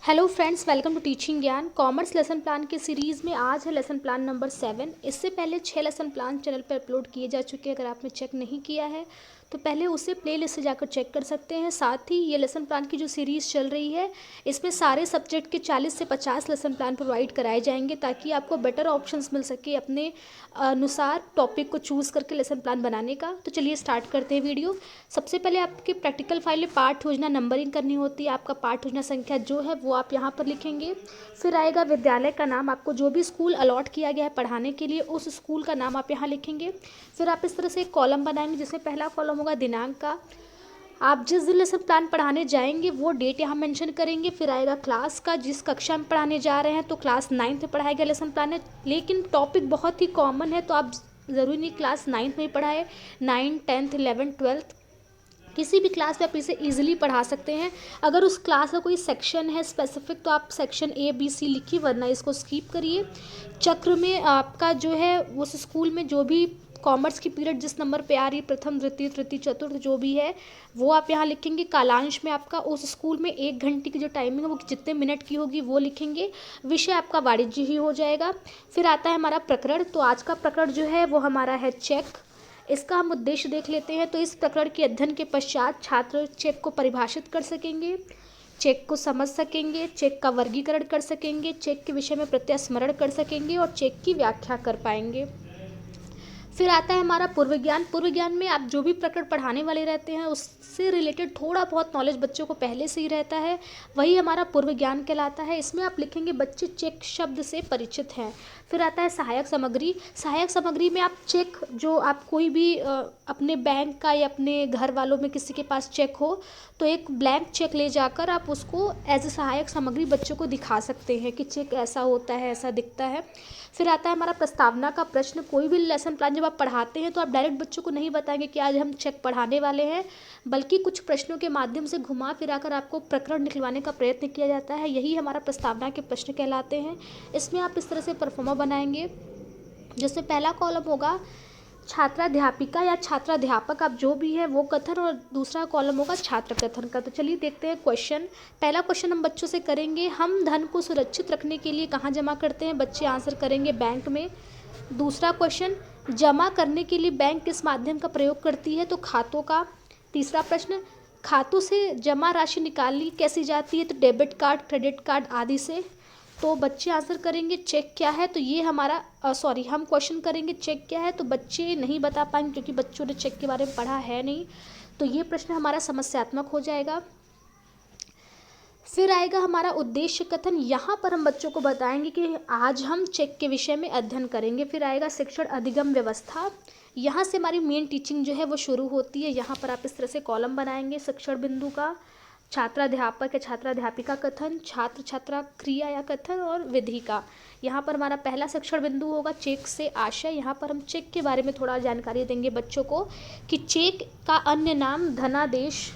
Hello friends, welcome to teaching Gyan. Commerce lesson plan के series में आज है लेसन प्लान नंबर 7। इससे पहले 6 लेसन प्लान चैनल पर अपलोड किए जा चुके हैं। अगर आपने चेक नहीं किया है तो पहले उसे प्लेलिस्ट से जाकर चेक कर सकते हैं। साथ ही ये लेसन प्लान की जो सीरीज़ चल रही है इसमें सारे सब्जेक्ट के 40 से 50 लेसन प्लान प्रोवाइड कराए जाएंगे ताकि आपको बेटर ऑप्शंस मिल सके अपने अनुसार टॉपिक को चूज़ करके लेसन प्लान बनाने का। तो चलिए स्टार्ट करते हैं वीडियो। सबसे पहले आपके प्रैक्टिकल फाइल में पाठ योजना नंबरिंग करनी होती है। आपका पाठ योजना संख्या जो है वो आप यहाँ पर लिखेंगे। फिर आएगा विद्यालय का नाम, आपको जो भी स्कूल अलॉट किया गया है पढ़ाने के लिए उस स्कूल का नाम आप यहाँ लिखेंगे। फिर आप इस तरह से एक कॉलम बनाएंगे जिसमें पहला कॉलम होगा दिनांक का। आप जिस दिन लेसन प्लान पढ़ाने जाएंगे वो डेट यहाँ मेंशन करेंगे। फिर आएगा क्लास का, जिस कक्षा में पढ़ाने जा रहे हैं तो क्लास 9th में पढ़ाया गया लेसन प्लान है, लेकिन टॉपिक बहुत ही कॉमन है तो आप ज़रूरी नहीं क्लास 9th में ही पढ़ाए। 9, 10th, 11th, 12th किसी भी क्लास में आप इसे ईजिली पढ़ा सकते हैं। अगर उस क्लास का कोई सेक्शन है स्पेसिफिक तो आप सेक्शन A, B, C लिखिए, वरना इसको स्किप करिए। चक्र में आपका जो है उस स्कूल में जो भी कॉमर्स की पीरियड जिस नंबर पे आ रही है, प्रथम, द्वितीय, तृतीय, चतुर्थ जो भी है वो आप यहाँ लिखेंगे। कालांश में आपका उस स्कूल में 1 घंटे की जो टाइमिंग है वो जितने मिनट की होगी वो लिखेंगे। विषय आपका वाणिज्य ही हो जाएगा। फिर आता है हमारा प्रकरण। तो आज का प्रकरण जो है वो हमारा है चेक। इसका हम उद्देश्य देख लेते हैं। तो इस प्रकरण के अध्ययन के पश्चात छात्र चेक को परिभाषित कर सकेंगे, चेक को समझ सकेंगे, चेक का वर्गीकरण कर सकेंगे, चेक के विषय में प्रत्यस्मरण कर सकेंगे और चेक की व्याख्या कर पाएंगे। फिर आता है हमारा पूर्व ज्ञान। पूर्व ज्ञान में आप जो भी प्रकरण पढ़ाने वाले रहते हैं उससे रिलेटेड थोड़ा बहुत नॉलेज बच्चों को पहले से ही रहता है, वही हमारा पूर्व ज्ञान कहलाता है। इसमें आप लिखेंगे बच्चे चेक शब्द से परिचित हैं। फिर आता है सहायक सामग्री। सहायक सामग्री में आप चेक जो आप कोई भी अपने बैंक का या अपने घर वालों में किसी के पास चेक हो तो एक ब्लैंक चेक ले जाकर आप उसको एज ए सहायक सामग्री बच्चों को दिखा सकते हैं कि चेक ऐसा होता है, ऐसा दिखता है। फिर आता है हमारा प्रस्तावना का प्रश्न। कोई भी लेसन प्लान जब आप पढ़ाते हैं तो आप डायरेक्ट बच्चों को नहीं बताएंगे कि आज हम चेक पढ़ाने वाले हैं, बल्कि कुछ प्रश्नों के माध्यम से घुमा फिराकर आपको प्रकरण निकलवाने का प्रयत्न किया जाता है। यही हमारा प्रस्तावना के प्रश्न कहलाते हैं। इसमें आप इस तरह से परफॉर्मा बनाएंगे जिसमें पहला कॉलम होगा छात्राध्यापिका या छात्राध्यापक, आप जो भी है वो कथन, और दूसरा कॉलम होगा छात्र कथन का। तो चलिए देखते हैं क्वेश्चन। पहला क्वेश्चन हम बच्चों से करेंगे, हम धन को सुरक्षित रखने के लिए कहाँ जमा करते हैं? बच्चे आंसर करेंगे बैंक में। दूसरा क्वेश्चन, जमा करने के लिए बैंक किस माध्यम का प्रयोग करती है? तो खातों का। तीसरा प्रश्न, खातों से जमा राशि निकाली कैसी जाती है? तो डेबिट कार्ड, क्रेडिट कार्ड आदि से। तो बच्चे आंसर करेंगे चेक क्या है? तो ये हमारा हम क्वेश्चन करेंगे चेक क्या है, तो बच्चे नहीं बता पाएंगे क्योंकि बच्चों ने चेक के बारे में पढ़ा है नहीं। तो ये प्रश्न हमारा समस्यात्मक हो जाएगा। फिर आएगा हमारा उद्देश्य कथन। यहाँ पर हम बच्चों को बताएंगे कि आज हम चेक के विषय में अध्ययन करेंगे। फिर आएगा शिक्षण अधिगम व्यवस्था। यहाँ से हमारी मेन टीचिंग जो है वो शुरू होती है। यहाँ पर आप इस तरह से कॉलम बनाएंगे शिक्षण बिंदु का, छात्राध्यापक या छात्राध्यापिका कथन, छात्र छात्रा क्रिया या कथन और विधि का। यहाँ पर हमारा पहला शिक्षण बिंदु होगा चेक से आशय। यहाँ पर हम चेक के बारे में थोड़ा जानकारी देंगे बच्चों को कि चेक का अन्य नाम धनादेश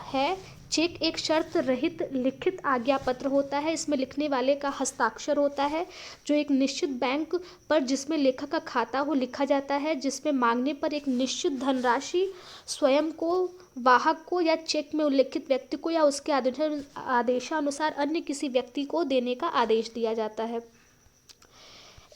है। चेक एक शर्त रहित लिखित आज्ञा पत्र होता है। इसमें लिखने वाले का हस्ताक्षर होता है जो एक निश्चित बैंक पर जिसमें लेखक का खाता हो लिखा जाता है, जिसमें मांगने पर एक निश्चित धनराशि स्वयं को, वाहक को या चेक में उल्लिखित व्यक्ति को या उसके आदेशानुसार अन्य किसी व्यक्ति को देने का आदेश दिया जाता है।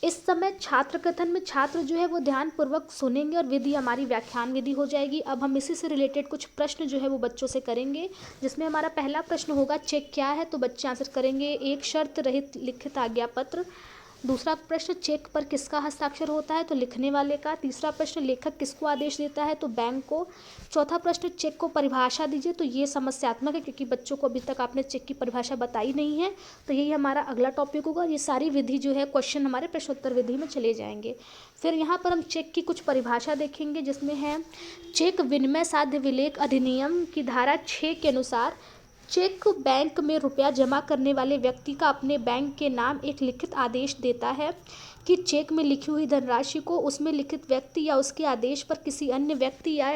इस समय छात्र कथन में छात्र जो है वो ध्यानपूर्वक सुनेंगे और विधि हमारी व्याख्यान विधि हो जाएगी। अब हम इसी से रिलेटेड कुछ प्रश्न जो है वो बच्चों से करेंगे, जिसमें हमारा पहला प्रश्न होगा चेक क्या है? तो बच्चे आंसर करेंगे एक शर्त रहित लिखित आज्ञा पत्र। दूसरा प्रश्न, चेक पर किसका हस्ताक्षर होता है? तो लिखने वाले का। तीसरा प्रश्न, लेखक किसको आदेश देता है? तो बैंक को। चौथा प्रश्न, चेक को परिभाषा दीजिए। तो ये समस्यात्मक है क्योंकि बच्चों को अभी तक आपने चेक की परिभाषा बताई नहीं है, तो यही हमारा अगला टॉपिक होगा। ये सारी विधि जो है क्वेश्चन हमारे प्रश्नोत्तर विधि में चले जाएंगे। फिर यहाँ पर हम चेक की कुछ परिभाषा देखेंगे जिसमें है चेक विनिमय साध्य विलेख अधिनियम की धारा 6 के अनुसार चेक बैंक में रुपया जमा करने वाले व्यक्ति का अपने बैंक के नाम एक लिखित आदेश देता है कि चेक में लिखी हुई धनराशि को उसमें लिखित व्यक्ति या उसके आदेश पर किसी अन्य व्यक्ति या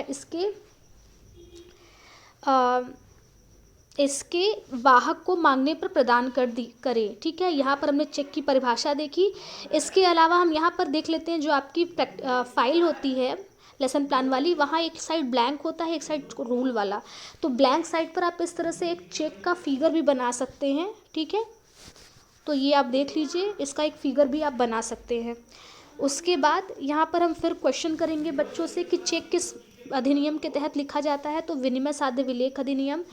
इसके वाहक को मांगने पर प्रदान करे। ठीक है, यहाँ पर हमने चेक की परिभाषा देखी। इसके अलावा हम यहाँ पर देख लेते हैं जो आपकी फाइल होती है लेसन प्लान वाली, वहाँ एक साइड ब्लैंक होता है, एक साइड रूल वाला। तो ब्लैंक साइड पर आप इस तरह से एक चेक का फिगर भी बना सकते हैं, ठीक है। तो ये आप देख लीजिए, इसका एक फिगर भी आप बना सकते हैं। उसके बाद यहाँ पर हम फिर क्वेश्चन करेंगे बच्चों से कि चेक किस अधिनियम के तहत लिखा जाता है। तो विनिमय साध्य विलेख अधिनियम।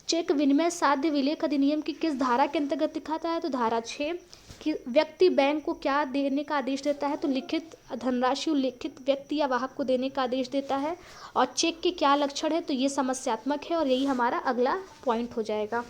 चेक विनिमय साध्य विलेख अधिनियम की किस धारा के अंतर्गत लिखाता है? तो धारा 6। कि व्यक्ति बैंक को क्या देने का आदेश देता है? तो लिखित धनराशि उल्लिखित व्यक्ति या वाहक को देने का आदेश देता है। और चेक के क्या लक्षण है? तो ये समस्यात्मक है और यही हमारा अगला पॉइंट हो जाएगा।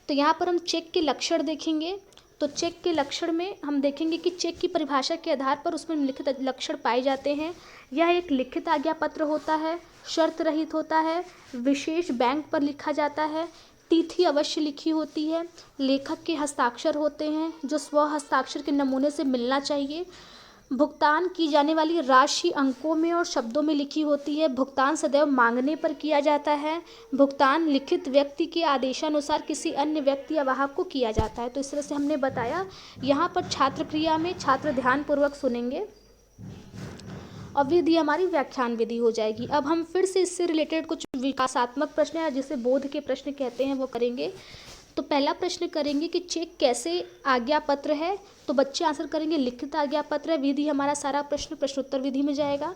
तो यहाँ पर हम चेक के लक्षण देखेंगे। तो चेक के लक्षण में हम देखेंगे कि चेक की परिभाषा के आधार पर उसमें लिखित लक्षण पाए जाते हैं। यह एक लिखित आज्ञा पत्र होता है, शर्त रहित होता है, विशेष बैंक पर लिखा जाता है, तिथि अवश्य लिखी होती है, लेखक के हस्ताक्षर होते हैं जो स्व हस्ताक्षर के नमूने से मिलना चाहिए, भुगतान की जाने वाली राशि अंकों में और शब्दों में लिखी होती है, भुगतान सदैव मांगने पर किया जाता है, भुगतान लिखित व्यक्ति के आदेशानुसार किसी अन्य व्यक्ति या वाहक को किया जाता है। तो इस तरह से हमने बताया। यहाँ पर छात्र क्रिया में छात्र ध्यानपूर्वक सुनेंगे और विधि हमारी व्याख्यान विधि हो जाएगी। अब हम फिर से इससे रिलेटेड कुछ विकासात्मक प्रश्न है जिसे बोध के प्रश्न कहते हैं वो करेंगे। तो पहला प्रश्न करेंगे कि चेक कैसे आज्ञा पत्र है। तो बच्चे आंसर करेंगे लिखित आज्ञा पत्र है। विधि हमारा सारा प्रश्न प्रश्नोत्तर विधि में जाएगा।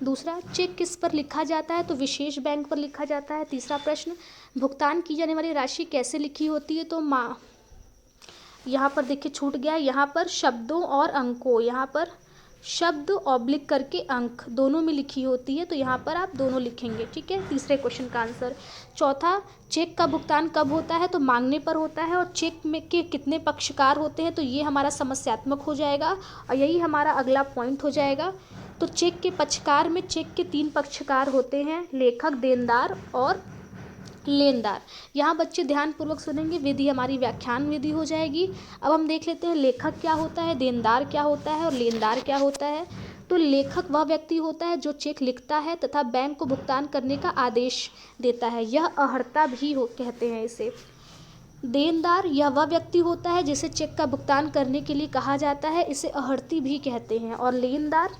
दूसरा, चेक किस पर लिखा जाता है? तो विशेष बैंक पर लिखा जाता है। तीसरा प्रश्न, भुगतान की जाने वाली राशि कैसे लिखी होती है? तो यहाँ पर देखिए छूट गया, यहाँ पर शब्दों और अंकों, यहाँ पर शब्द ऑब्लिक करके अंक दोनों में लिखी होती है। तो यहाँ पर आप दोनों लिखेंगे, ठीक है। तीसरे क्वेश्चन का आंसर। चौथा, चेक का भुगतान कब होता है? तो मांगने पर होता है। और चेक में के कितने पक्षकार होते हैं? तो ये हमारा समस्यात्मक हो जाएगा और यही हमारा अगला पॉइंट हो जाएगा। तो चेक के पक्षकार में चेक के 3 पक्षकार होते हैं, लेखक, देनदार और लेनदार। यहाँ बच्चे ध्यानपूर्वक सुनेंगे, विधि हमारी व्याख्यान विधि हो जाएगी। अब हम देख लेते हैं लेखक क्या होता है, देनदार क्या होता है और लेनदार क्या होता है। तो लेखक वह व्यक्ति होता है जो चेक लिखता है तथा बैंक को भुगतान करने का आदेश देता है, यह अहर्ता भी कहते हैं इसे। देनदार यह वह व्यक्ति होता है जिसे चेक का भुगतान करने के लिए कहा जाता है, इसे अहर्ती भी कहते हैं। और लेनदार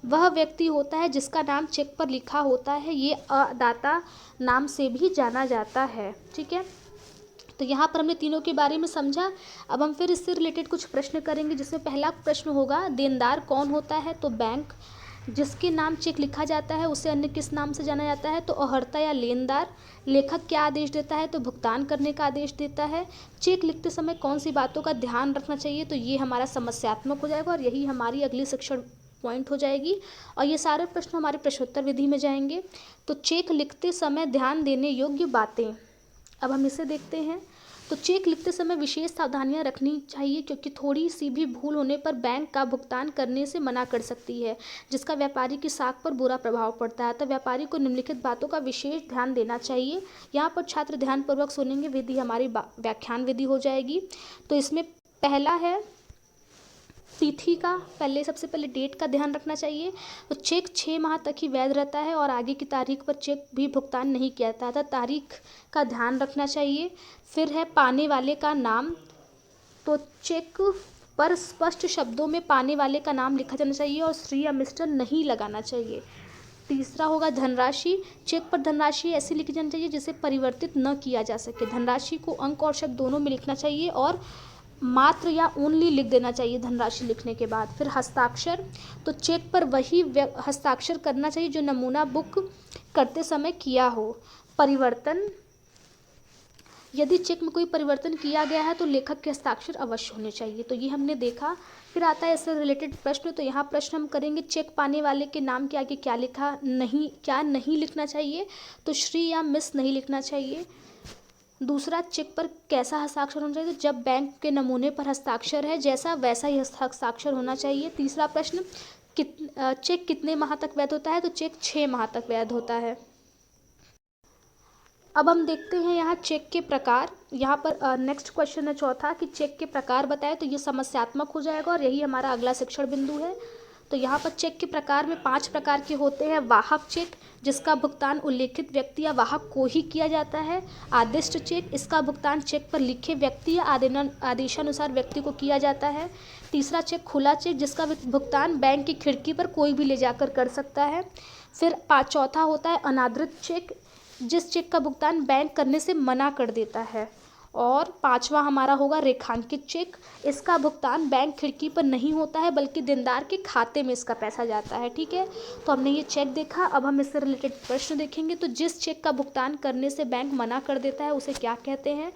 वह व्यक्ति होता है जिसका नाम चेक पर लिखा होता है, ये अदाता नाम से भी जाना जाता है, ठीक है। तो यहाँ पर हमने तीनों के बारे में समझा। अब हम फिर इससे रिलेटेड कुछ प्रश्न करेंगे, जिसमें पहला प्रश्न होगा, देनदार कौन होता है? तो बैंक। जिसके नाम चेक लिखा जाता है उसे अन्य किस नाम से जाना जाता है? तो अहर्ता या लेनदार। लेखक क्या आदेश देता है? तो भुगतान करने का आदेश देता है। चेक लिखते समय कौन सी बातों का ध्यान रखना चाहिए? तो ये हमारा समस्यात्मक हो जाएगा और यही हमारी अगली शिक्षण पॉइंट हो जाएगी। और ये सारे प्रश्न हमारे प्रश्नोत्तर विधि में जाएंगे। तो चेक लिखते समय ध्यान देने योग्य बातें, अब हम इसे देखते हैं। तो चेक लिखते समय विशेष सावधानियां रखनी चाहिए, क्योंकि थोड़ी सी भी भूल होने पर बैंक का भुगतान करने से मना कर सकती है, जिसका व्यापारी की साख पर बुरा प्रभाव पड़ता है। तो व्यापारी को निम्नलिखित बातों का विशेष ध्यान देना चाहिए। यहाँ पर छात्र ध्यानपूर्वक सुनेंगे, विधि हमारी व्याख्यान विधि हो जाएगी। तो इसमें पहला है तिथि का, सबसे पहले डेट का ध्यान रखना चाहिए। तो चेक 6 माह तक ही वैध रहता है और आगे की तारीख पर चेक भी भुगतान नहीं किया जाता था, तारीख का ध्यान रखना चाहिए। फिर है पाने वाले का नाम। तो चेक पर स्पष्ट शब्दों में पाने वाले का नाम लिखा जाना चाहिए और श्री या मिस्टर नहीं लगाना चाहिए। तीसरा होगा धनराशि। चेक पर धनराशि ऐसी लिखी जानी चाहिए जिसे परिवर्तित न किया जा सके। धनराशि को अंक और शब्द दोनों में लिखना चाहिए और मात्र या ओनली लिख देना चाहिए धनराशि लिखने के बाद। फिर हस्ताक्षर। तो चेक पर वही हस्ताक्षर करना चाहिए जो नमूना बुक करते समय किया हो। परिवर्तन, यदि चेक में कोई परिवर्तन किया गया है तो लेखक के हस्ताक्षर अवश्य होने चाहिए। तो ये हमने देखा। फिर आता है इससे रिलेटेड प्रश्न। तो यहाँ प्रश्न हम करेंगे, चेक पाने वाले के नाम के आगे क्या नहीं लिखना चाहिए? तो श्री या मिस नहीं लिखना चाहिए। दूसरा, चेक पर कैसा हस्ताक्षर होना चाहिए? तो जब बैंक के नमूने पर हस्ताक्षर है जैसा वैसा ही हस्ताक्षर होना चाहिए। तीसरा प्रश्न, चेक कितने माह तक वैध होता है? तो चेक 6 माह तक वैध होता है। अब हम देखते हैं यहाँ चेक के प्रकार। यहाँ पर नेक्स्ट क्वेश्चन है चौथा कि चेक के प्रकार बताए। तो ये समस्यात्मक हो जाएगा और यही हमारा अगला शिक्षण बिंदु है। तो यहाँ पर चेक के प्रकार में 5 प्रकार के होते हैं। वाहक चेक, जिसका भुगतान उल्लेखित व्यक्ति या वाहक को ही किया जाता है। आदिष्ट चेक, इसका भुगतान चेक पर लिखे व्यक्ति या आदेशानुसार व्यक्ति को किया जाता है। तीसरा चेक खुला चेक, जिसका भुगतान बैंक की खिड़की पर कोई भी ले जाकर कर सकता है। फिर चौथा होता है अनादृत चेक, जिस चेक का भुगतान बैंक करने से मना कर देता है। और पांचवा हमारा होगा रेखांकित चेक, इसका भुगतान बैंक खिड़की पर नहीं होता है बल्कि देनदार के खाते में इसका पैसा जाता है। ठीक है, तो हमने ये चेक देखा। अब हम इससे रिलेटेड प्रश्न देखेंगे। तो जिस चेक का भुगतान करने से बैंक मना कर देता है उसे क्या कहते हैं?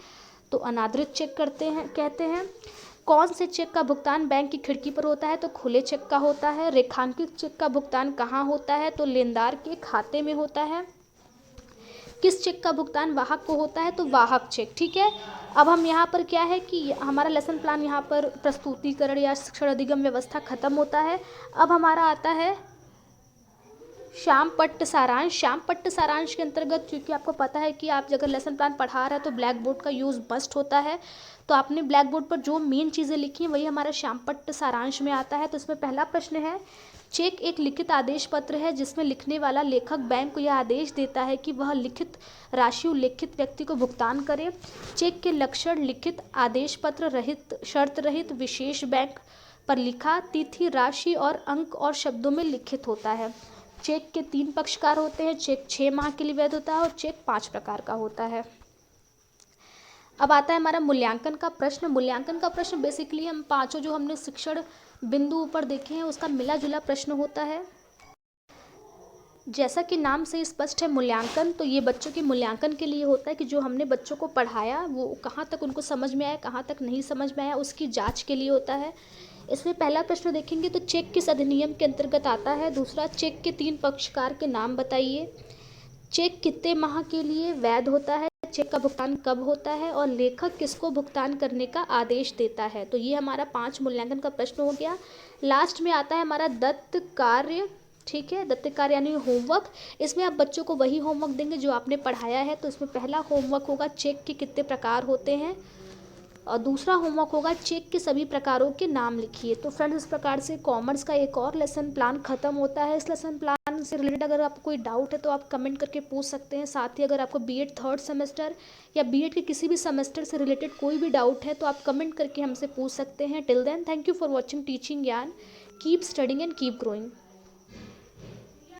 तो अनादृत चेक कहते हैं। कौन से चेक का भुगतान बैंक की खिड़की पर होता है? तो खुले चेक का होता है। रेखांकित चेक का भुगतान कहाँ होता है? तो लेनदार के खाते में होता है। किस चेक का भुगतान वाहक को होता है? तो वाहक चेक। ठीक है, अब हम यहाँ पर क्या है कि हमारा लेसन प्लान यहाँ पर प्रस्तुतिकरण या शिक्षण अधिगम व्यवस्था खत्म होता है। अब हमारा आता है श्याम पट्ट सारांश। श्याम पट्ट सारांश के अंतर्गत, क्योंकि आपको पता है कि आप अगर लेसन प्लान पढ़ा रहे हैं तो ब्लैक बोर्ड का यूज़ मस्ट होता है। तो आपने ब्लैक बोर्ड पर जो मेन चीज़ें लिखी हैं वही हमारा श्याम पट्ट सारांश में आता है। तो इसमें पहला प्रश्न है, चेक एक लिखित आदेश पत्र है जिसमें लिखने वाला लेखक बैंक को यह आदेश देता है कि वह लिखित राशि उल्लेखित व्यक्ति को भुगतान करे। चेक के लक्षण लिखित आदेश पत्र रहित, शर्त रहित, विशेष बैंक पर लिखा, तिथि, राशि और अंक और शब्दों में लिखित होता है। चेक के 3 पक्षकार होते हैं। चेक 6 माह के लिए वैध होता है और चेक 5 प्रकार का होता है। अब आता है हमारा मूल्यांकन का प्रश्न। मूल्यांकन का प्रश्न बेसिकली हम पांचों जो हमने शिक्षण बिंदु ऊपर देखे हैं उसका मिला जुला प्रश्न होता है। जैसा कि नाम से स्पष्ट है मूल्यांकन, तो ये बच्चों के मूल्यांकन के लिए होता है कि जो हमने बच्चों को पढ़ाया वो कहाँ तक उनको समझ में आया, कहाँ तक नहीं समझ में आया, उसकी जांच के लिए होता है। इसमें पहला प्रश्न देखेंगे तो चेक किस अधिनियम के अंतर्गत आता है। दूसरा, चेक के 3 पक्षकार के नाम बताइए। चेक कितने माह के लिए वैध होता है, चेक का भुगतान कब होता है और लेखक किसको भुगतान करने का आदेश देता है। तो ये हमारा 5 मूल्यांकन का प्रश्न हो गया। लास्ट में आता है हमारा दत्त कार्य। ठीक है, दत्त कार्य यानी होमवर्क। इसमें आप बच्चों को वही होमवर्क देंगे जो आपने पढ़ाया है। तो इसमें पहला होमवर्क होगा चेक के कितने प्रकार होते हैं और दूसरा होमवर्क होगा चेक के सभी प्रकारों के नाम लिखिए। तो फ्रेंड्स, इस प्रकार से कॉमर्स का एक और लेसन प्लान खत्म होता है। इस लेसन प्लान से रिलेटेड अगर आपको कोई डाउट है तो आप कमेंट करके पूछ सकते हैं। साथ ही अगर आपको बीएड 3rd सेमेस्टर या बीएड के किसी भी सेमेस्टर से रिलेटेड कोई भी डाउट है तो आप कमेंट करके हमसे पूछ सकते हैं। Till then, thank you for watching teaching Gyan. Keep studying and keep growing.